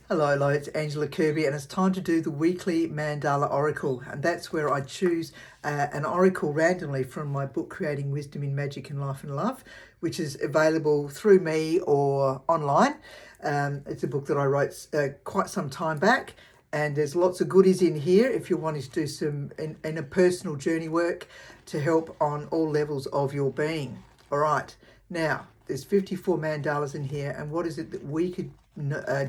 Hello, it's Angela Kirby, and it's time to do the weekly Mandala Oracle, and that's where I choose an oracle randomly from my book, Creating Wisdom in Magic in Life and Love, which is available through me or online. It's a book that I wrote quite some time back, and there's lots of goodies in here if you're wanting to do some in a personal journey work to help on all levels of your being. All right, now there's 54 mandalas in here, and what is it that we could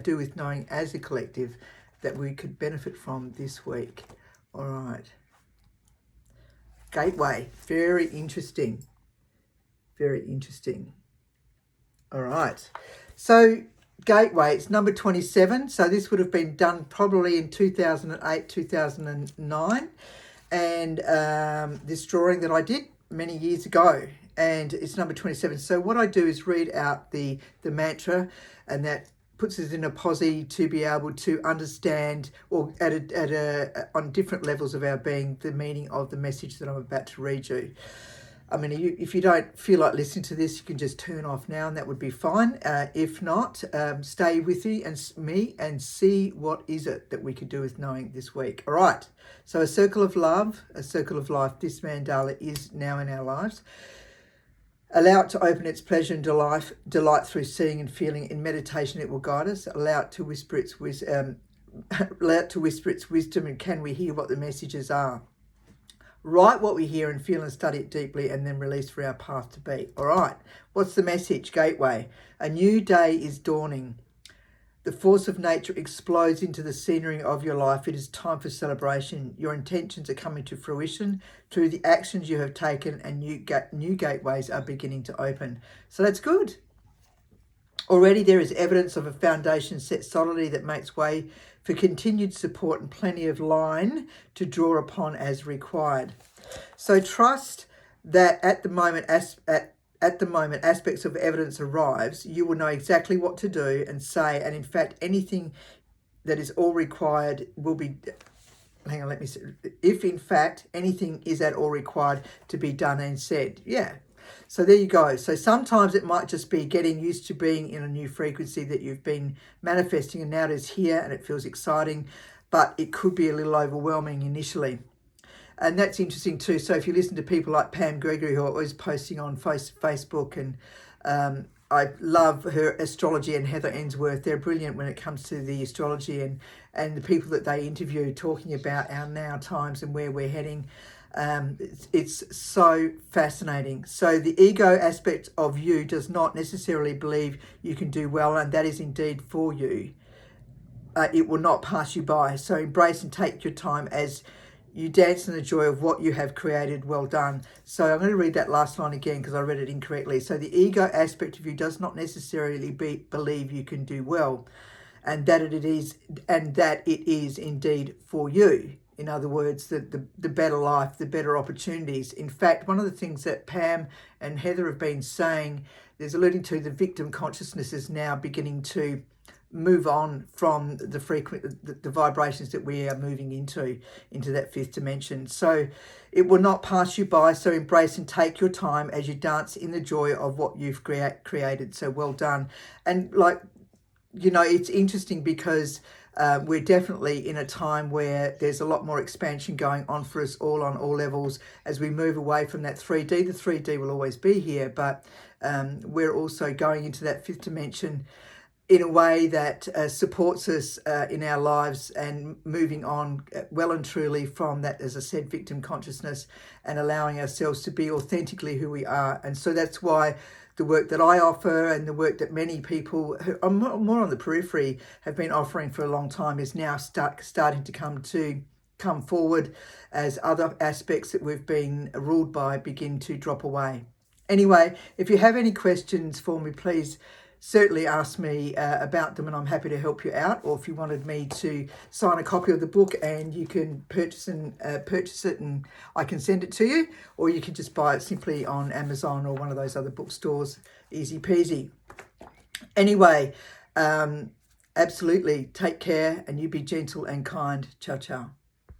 do with knowing as a collective that we could benefit from this week? All right. Gateway, very interesting. Very interesting. All right. So Gateway, it's number 27. So this would have been done probably in 2008, 2009. And this drawing that I did many years ago. And it's number 27. So what I do is read out the mantra, and that puts us in a posse to be able to understand, or on different levels of our being, the meaning of the message that I'm about to read you. I mean, if you don't feel like listening to this, you can just turn off now, and that would be fine. If not, stay with me and see what is it that we could do with knowing this week. All right. So a circle of love, a circle of life. This mandala is now in our lives. Allow it to open its pleasure and delight through seeing and feeling. In meditation, it will guide us. Allow it to whisper its wisdom, and can we hear what the messages are? Write what we hear and feel and study it deeply, and then release for our path to be. All right, what's the message? Gateway. A new day is dawning. The force of nature explodes into the scenery of your life. It is time for celebration. Your intentions are coming to fruition through the actions you have taken, and new gateways are beginning to open. So that's good. Already there is evidence of a foundation set solidly that makes way for continued support and plenty of line to draw upon as required. So trust that at the moment aspects of evidence arrives, you will know exactly what to do and say, and in fact anything that is all required will be, hang on, let me see, if in fact anything is at all required to be done and said. Yeah, so there you go. So sometimes it might just be getting used to being in a new frequency that you've been manifesting, and now it is here and it feels exciting, but it could be a little overwhelming initially. And that's interesting too. So if you listen to people like Pam Gregory, who are always posting on Facebook, and I love her astrology, and Heather Ainsworth, they're brilliant when it comes to the astrology and the people that they interview talking about our now times and where we're heading. It's so fascinating. So the ego aspect of you does not necessarily believe you can do well, and that is indeed for you. It will not pass you by. So embrace and take your time as you dance in the joy of what you have created. Well done. So I'm going to read that last line again because I read it incorrectly. So the ego aspect of you does not necessarily believe you can do well, and that it is indeed for you. In other words, the better life, the better opportunities. In fact, one of the things that Pam and Heather have been saying, there's alluding to the victim consciousness is now beginning to move on from the vibrations that we are moving into that fifth dimension. So it will not pass you by. So embrace and take your time as you dance in the joy of what you've created. So well done. And it's interesting because we're definitely in a time where there's a lot more expansion going on for us all on all levels as we move away from that 3D. The 3D will always be here, but we're also going into that fifth dimension in a way that supports us in our lives, and moving on well and truly from that, as I said, victim consciousness, and allowing ourselves to be authentically who we are. And so that's why the work that I offer, and the work that many people who are more on the periphery have been offering for a long time, is now starting to come forward as other aspects that we've been ruled by begin to drop away. Anyway, if you have any questions for me, please certainly ask me about them, and I'm happy to help you out. Or if you wanted me to sign a copy of the book, and you can purchase it and I can send it to you, or you can just buy it simply on Amazon or one of those other bookstores. Easy peasy. Anyway, absolutely take care, and you be gentle and kind. Ciao, ciao.